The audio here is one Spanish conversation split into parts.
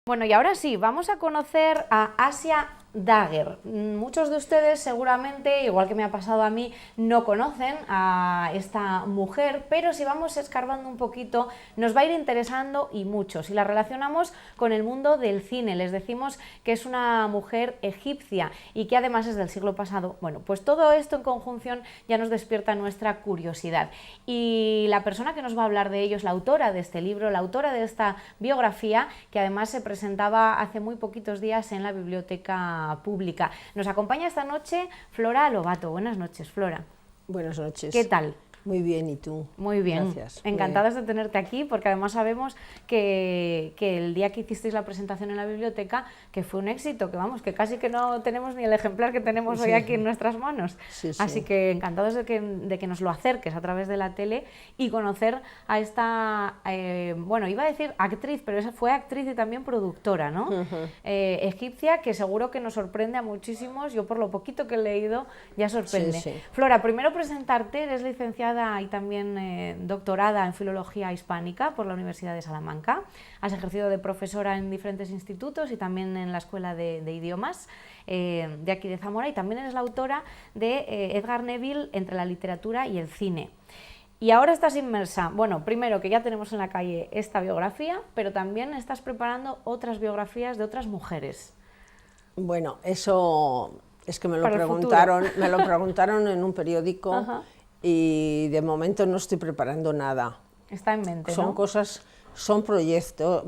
Bueno, y ahora sí, vamos a conocer a Asia Dagger. Muchos de ustedes seguramente, igual que me ha pasado a mí, no conocen a esta mujer, pero si vamos escarbando un poquito nos va a ir interesando y mucho. Si la relacionamos con el mundo del cine, les decimos que es una mujer egipcia y que además es del siglo pasado. Bueno, pues todo esto en conjunción ya nos despierta nuestra curiosidad. Y la persona que nos va a hablar de ello es la autora de este libro, la autora de esta biografía, que además se presentaba hace muy poquitos días en la biblioteca pública. Nos acompaña esta noche Flora Lobato. Buenas noches, Flora. Buenas noches. ¿Qué tal? Muy bien, ¿y tú? Muy bien. Gracias. Encantadas de tenerte aquí, porque además sabemos que el día que hicisteis la presentación en la biblioteca, que fue un éxito, que vamos, que casi que no tenemos ni el ejemplar que tenemos hoy aquí en nuestras manos. Sí. Así que encantados de que nos lo acerques a través de la tele y conocer a esta, bueno, iba a decir actriz, pero esa fue actriz y también productora, ¿no? Egipcia, que seguro que nos sorprende a muchísimos. Yo por lo poquito que he leído ya sorprende. Sí. Flora, primero presentarte, eres licenciada y también doctorada en Filología Hispánica por la Universidad de Salamanca. Has ejercido de profesora en diferentes institutos y también en la Escuela de Idiomas de aquí de Zamora, y también eres la autora de Edgar Neville, Entre la literatura y el cine. Y ahora estás inmersa, bueno, primero que ya tenemos en la calle esta biografía, pero también estás preparando otras biografías de otras mujeres. Bueno, eso es que me lo preguntaron en un periódico. Ajá. Y de momento no estoy preparando nada. Está en mente, ¿no? Son cosas, son proyectos.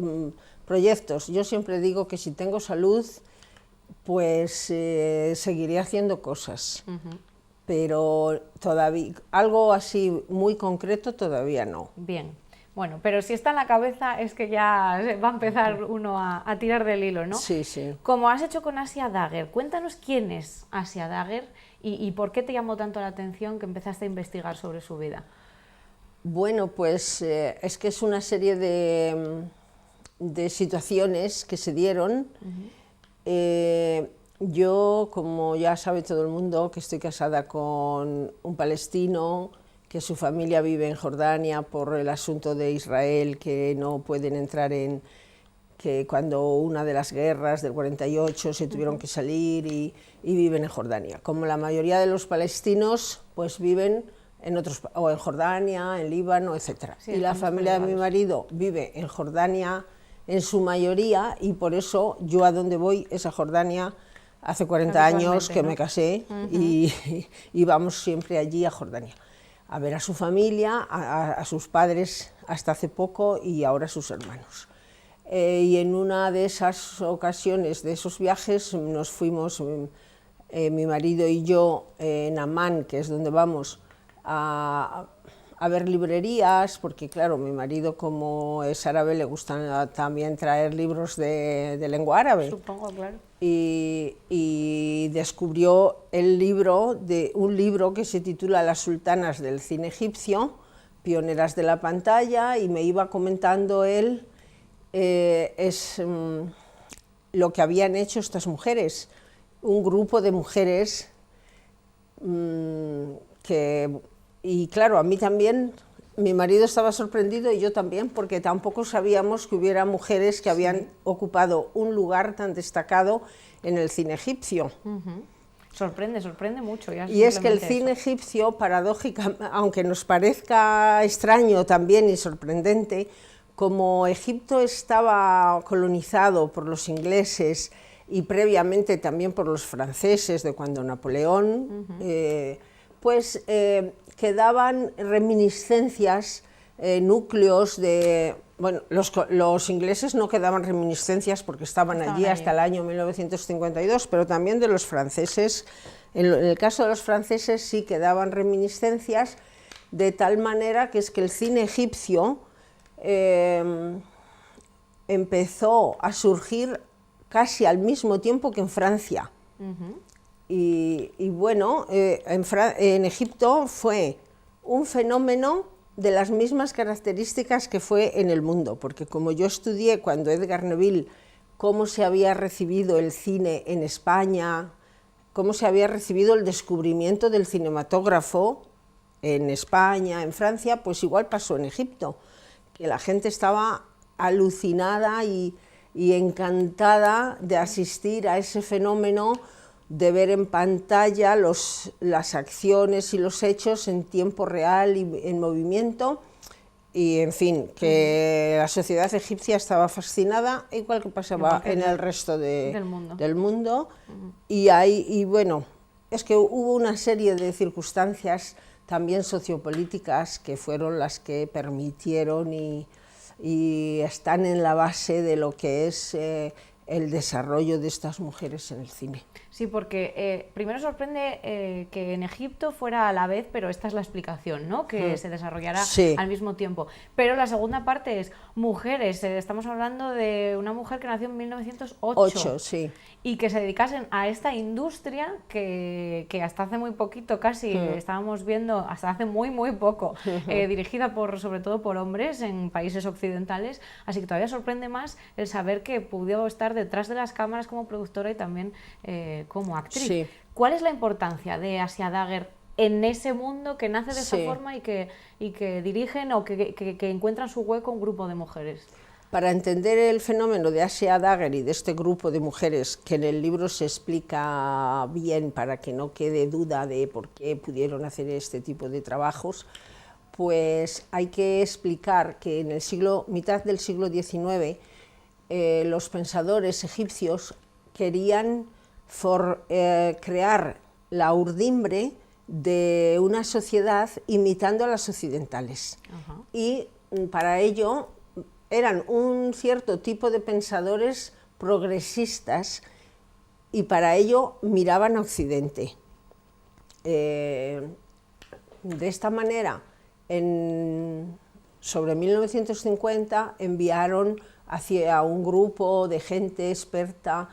Yo siempre digo que si tengo salud, pues seguiré haciendo cosas. Pero todavía, algo así muy concreto todavía no. Bien. Bueno, pero si está en la cabeza es que ya va a empezar uno a tirar del hilo, ¿no? Sí. Como has hecho con Asia Dagger, cuéntanos quién es Asia Dagger y por qué te llamó tanto la atención que empezaste a investigar sobre su vida. Bueno, pues es que es una serie de situaciones que se dieron. Yo, como ya sabe todo el mundo, que estoy casada con un palestino, que su familia vive en Jordania por el asunto de Israel, que no pueden entrar que cuando una de las guerras del 48 se tuvieron que salir y viven en Jordania. Como la mayoría de los palestinos, pues viven en otros, o en Jordania, en Líbano, etc. Sí, y la familia de mi marido vive en Jordania en su mayoría, y por eso yo a donde voy es a Jordania. Hace 40 años que me casé y vamos siempre allí a Jordania a ver a su familia, a sus padres hasta hace poco y ahora a sus hermanos. Y en una de esas ocasiones, de esos viajes, nos fuimos, mi marido y yo, en Amán, que es donde vamos, a ver librerías, porque claro, mi marido, como es árabe, le gusta también traer libros de lengua árabe. Supongo, claro. Y descubrió un libro que se titula Las sultanas del cine egipcio, pioneras de la pantalla, y me iba comentando él lo que habían hecho estas mujeres, un grupo de mujeres y claro, a mí también, mi marido estaba sorprendido y yo también, porque tampoco sabíamos que hubiera mujeres que habían ocupado un lugar tan destacado en el cine egipcio. Sorprende mucho. Y es que el cine egipcio, paradójicamente, aunque nos parezca extraño también y sorprendente, como Egipto estaba colonizado por los ingleses y previamente también por los franceses de cuando Napoleón, pues quedaban reminiscencias, núcleos de... Bueno, los ingleses no quedaban reminiscencias porque estaban allí hasta el año 1952, pero también de los franceses. En el caso de los franceses sí quedaban reminiscencias, de tal manera que es que el cine egipcio empezó a surgir casi al mismo tiempo que en Francia. Y bueno, en Egipto fue un fenómeno de las mismas características que fue en el mundo, porque como yo estudié cuando Edgar Neville cómo se había recibido el cine en España, cómo se había recibido el descubrimiento del cinematógrafo en España, en Francia, pues igual pasó en Egipto, que la gente estaba alucinada y y encantada de asistir a ese fenómeno de ver en pantalla las acciones y los hechos en tiempo real y en movimiento, y en fin, que la sociedad egipcia estaba fascinada, igual que pasaba en el resto del mundo. Y bueno, es que hubo una serie de circunstancias también sociopolíticas que fueron las que permitieron y están en la base de lo que es el desarrollo de estas mujeres en el cine. Sí, porque primero sorprende que en Egipto fuera a la vez, pero esta es la explicación, ¿no? Que se desarrollara al mismo tiempo. Pero la segunda parte es mujeres. Estamos hablando de una mujer que nació en 1908 sí. Y que se dedicasen a esta industria que hasta hace muy poquito casi estábamos viendo, hasta hace muy poco, dirigida sobre todo por hombres en países occidentales. Así que todavía sorprende más el saber que pudo estar detrás de las cámaras como productora y también como actriz. Sí. ¿Cuál es la importancia de Asia Dagger en ese mundo que nace de esa forma y que dirigen o que encuentran su hueco un grupo de mujeres? Para entender el fenómeno de Asia Dagger y de este grupo de mujeres, que en el libro se explica bien para que no quede duda de por qué pudieron hacer este tipo de trabajos, pues hay que explicar que en mitad del siglo XIX los pensadores egipcios querían crear la urdimbre de una sociedad imitando a las occidentales. Y para ello eran un cierto tipo de pensadores progresistas y para ello miraban a Occidente. De esta manera, sobre 1950 enviaron hacia un grupo de gente experta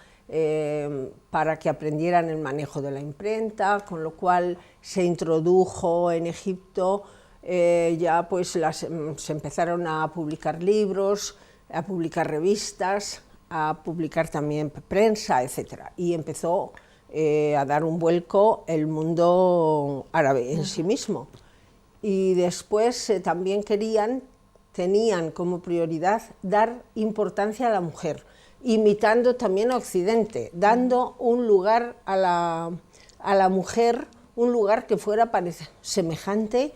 para que aprendieran el manejo de la imprenta, con lo cual se introdujo en Egipto, ya pues se empezaron a publicar libros, a publicar revistas, a publicar también prensa, etc. Y empezó a dar un vuelco el mundo árabe en sí mismo. Y después también tenían como prioridad dar importancia a la mujer, imitando también a Occidente, dando un lugar a la mujer, un lugar que fuera semejante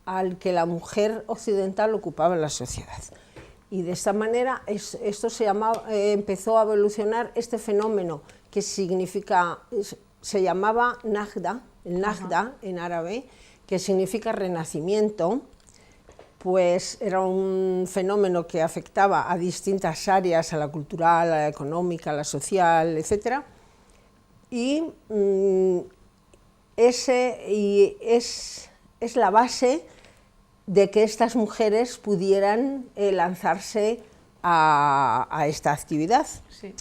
al que la mujer occidental ocupaba en la sociedad. Y de esta manera empezó a evolucionar este fenómeno que se llamaba Nahda, el Nahda en árabe, que significa renacimiento. Pues era un fenómeno que afectaba a distintas áreas, a la cultural, a la económica, a la social, etc. Y es la base de que estas mujeres pudieran lanzarse a esta actividad. Sí.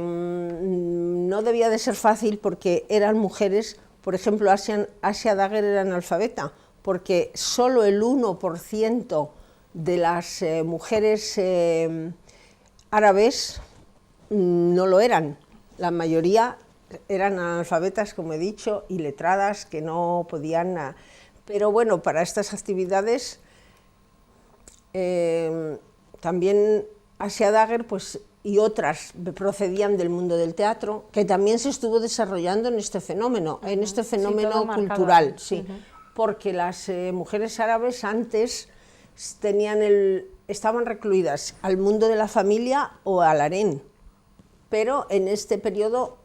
No debía de ser fácil porque eran mujeres, por ejemplo, Asia Dagger era analfabeta, porque solo el 1% de las mujeres árabes no lo eran. La mayoría eran analfabetas, como he dicho, y letradas que no podían... Pero bueno, para estas actividades también Asia Dagger y otras procedían del mundo del teatro, que también se estuvo desarrollando en este fenómeno, cultural. Sí. Porque las mujeres árabes antes estaban recluidas al mundo de la familia o al harén, pero en este periodo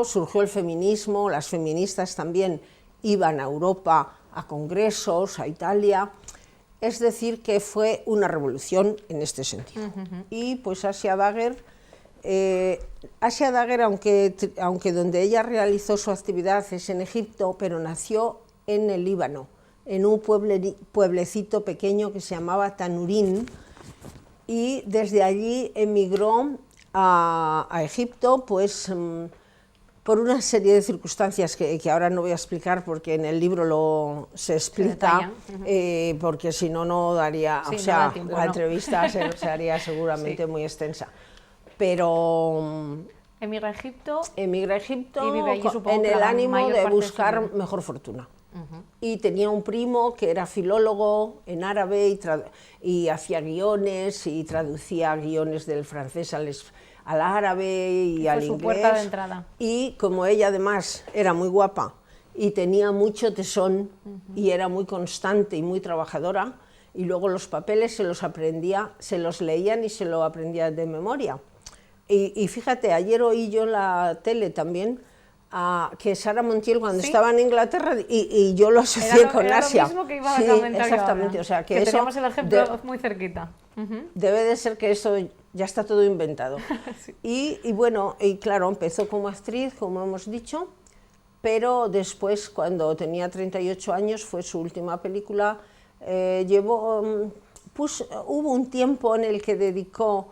surgió el feminismo, las feministas también iban a Europa a congresos, a Italia, es decir, que fue una revolución en este sentido. Y pues Asia Dagger, aunque donde ella realizó su actividad es en Egipto, pero nació en el Líbano, en un pueblecito pequeño que se llamaba Tanurín, y desde allí emigró a Egipto, pues por una serie de circunstancias que ahora no voy a explicar porque en el libro se explica, porque si no, no daría, sí, no da tiempo, la entrevista se haría seguramente muy extensa. Pero emigra a Egipto y vive allí, en el ánimo de buscar mejor fortuna. y tenía un primo que era filólogo en árabe y hacía guiones y traducía guiones del francés al árabe y al inglés. Fue su puerta de entrada. Y como ella además era muy guapa y tenía mucho tesón y era muy constante y muy trabajadora, y luego los papeles se los aprendía, se los leían y se lo aprendía de memoria. Y fíjate, ayer oí yo en la tele también que Sara Montiel cuando estaba en Inglaterra y yo lo asocié con Asia. Era lo mismo que iba a comentar exactamente, yo ahora, o sea, que eso teníamos el ejemplo muy cerquita. Debe de ser que eso ya está todo inventado. Sí. Y bueno, y claro, empezó como actriz, como hemos dicho, pero después, cuando tenía 38 años, fue su última película. Hubo un tiempo en el que dedicó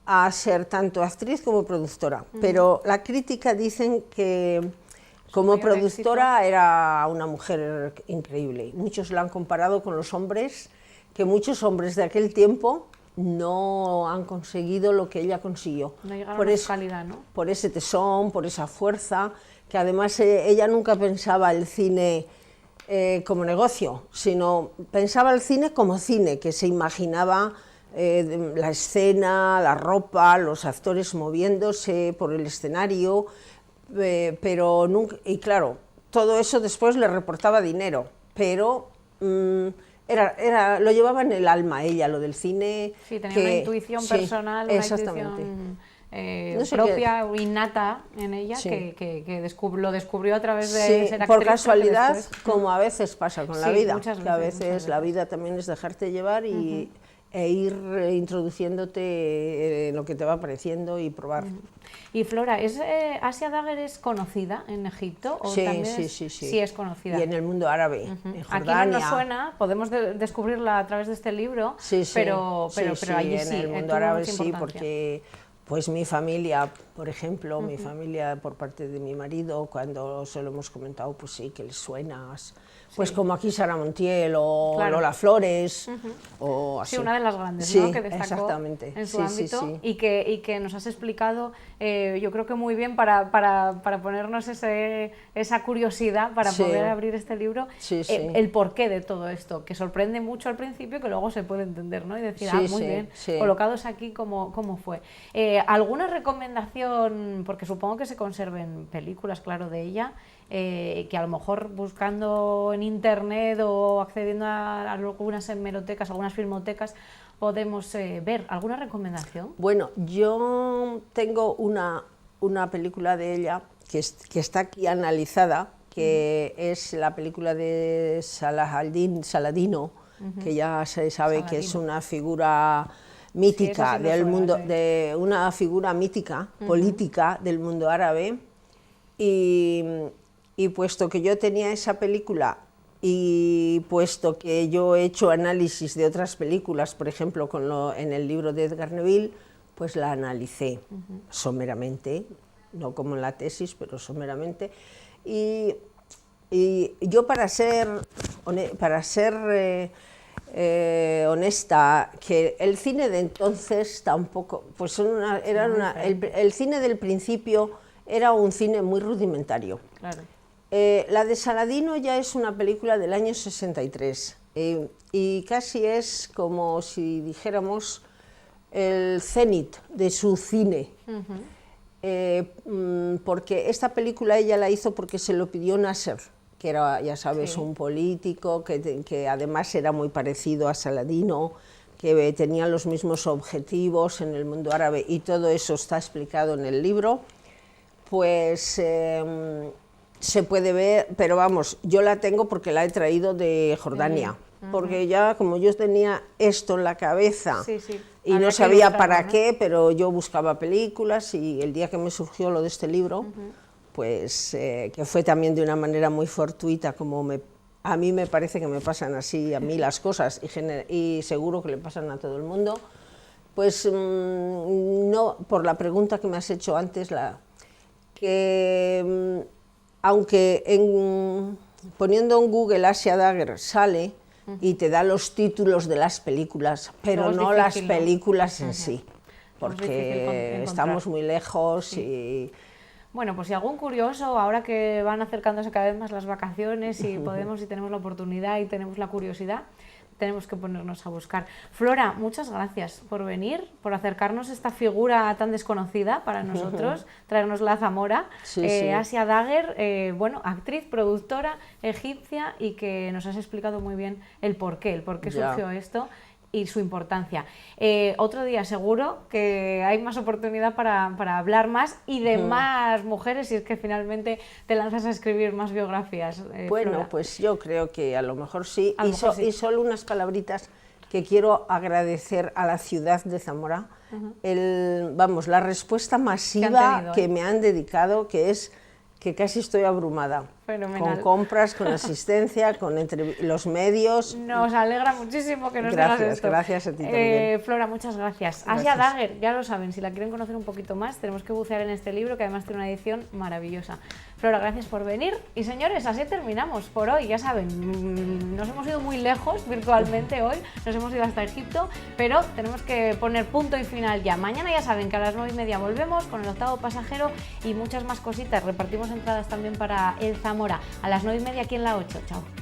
a ser tanto actriz como productora, pero la crítica dicen que como productora era una mujer increíble. Muchos la han comparado con los hombres, que muchos hombres de aquel tiempo no han conseguido lo que ella consiguió. No llegaron a su calidad, ¿no? Por ese tesón, por esa fuerza, que además ella nunca pensaba el cine como negocio, sino pensaba el cine como cine, que se imaginaba la escena, la ropa, los actores moviéndose por el escenario, pero nunca, y claro, todo eso después le reportaba dinero, pero lo llevaba en el alma ella, lo del cine. Sí, tenía una intuición personal, una intuición propia o innata en ella, que lo descubrió a través de ser actriz. Por casualidad, como a veces pasa con la vida, muchas que a veces, veces la vida también es dejarte llevar e ir introduciéndote en lo que te va apareciendo y probar. Y Flora, ¿Asia Dagher es conocida en Egipto? ¿O también sí es conocida? Y en el mundo árabe, en Jordania. Aquí no nos suena, podemos descubrirla a través de este libro, pero allí en el mundo árabe sí, porque pues mi familia, por ejemplo, mi familia por parte de mi marido, cuando se lo hemos comentado, pues sí, que les suena, pues como aquí Sara Montiel o Lola Flores, o así. Sí, una de las grandes, ¿no? Que destacó exactamente. en su ámbito. Y que nos has explicado, yo creo que muy bien para ponernos esa curiosidad, para poder abrir este libro, el porqué de todo esto, que sorprende mucho al principio, que luego se puede entender, ¿no? Y decir, muy bien, colocados aquí, ¿cómo fue? ¿Alguna recomendación, porque supongo que se conserven películas, claro, de ella, que a lo mejor buscando en internet o accediendo a algunas hemerotecas, algunas filmotecas, podemos ver? ¿Alguna recomendación? Bueno, yo tengo una película de ella que está aquí analizada, que es la película de Saladino, que ya se sabe que es una figura mítica del mundo, de una figura mítica política del mundo árabe, y puesto que yo tenía esa película y puesto que yo he hecho análisis de otras películas, por ejemplo en el libro de Edgar Neville, pues la analicé someramente, no como en la tesis, pero someramente, y yo para ser honesta, que el cine de entonces tampoco, pues el cine del principio era un cine muy rudimentario. Claro. La de Saladino ya es una película del año 63 y casi es como si dijéramos el cenit de su cine, porque esta película ella la hizo porque se lo pidió Nasser, que era, ya sabes, un político que además era muy parecido a Saladino, que tenía los mismos objetivos en el mundo árabe, y todo eso está explicado en el libro. Pues se puede ver, pero vamos, yo la tengo porque la he traído de Jordania, porque ya como yo tenía esto en la cabeza y no sabía para qué, pero yo buscaba películas, y el día que me surgió lo de este libro, pues que fue también de una manera muy fortuita, como a mí me parece que me pasan así a mí las cosas, y seguro que le pasan a todo el mundo, pues no, por la pregunta que me has hecho antes, que aunque poniendo en Google Asia Dagher sale y te da los títulos de las películas, pero no las películas en sí, porque estamos muy lejos y Bueno, pues si algún curioso, ahora que van acercándose cada vez más las vacaciones y podemos y tenemos la oportunidad y tenemos la curiosidad, tenemos que ponernos a buscar. Flora, muchas gracias por venir, por acercarnos esta figura tan desconocida para nosotros, traernosla a Zamora. Sí, sí. Asia Dagher, bueno, actriz, productora egipcia, y que nos has explicado muy bien el por qué surgió esto y su importancia. Otro día seguro que hay más oportunidad para hablar más y de más mujeres, si es que finalmente te lanzas a escribir más biografías. Bueno, Flora. pues yo creo que a lo mejor sí. A lo mejor sí. Y solo unas palabritas que quiero agradecer a la ciudad de Zamora. La respuesta masiva que me han dedicado, que es que casi estoy abrumada. Fenomenal. Con compras, con asistencia, con los medios. Nos alegra muchísimo que nos digas esto. Gracias a ti también. Flora, muchas gracias. Asia Dagher, ya lo saben, si la quieren conocer un poquito más, tenemos que bucear en este libro, que además tiene una edición maravillosa. Flora, gracias por venir. Y señores, así terminamos por hoy. Ya saben, nos hemos ido muy lejos virtualmente hoy, nos hemos ido hasta Egipto, pero tenemos que poner punto y final ya. Mañana ya saben que a las 9:30 volvemos con el octavo pasajero y muchas más cositas. Repartimos entradas también para el Zamora a las 9:30 aquí en la 8. Chao.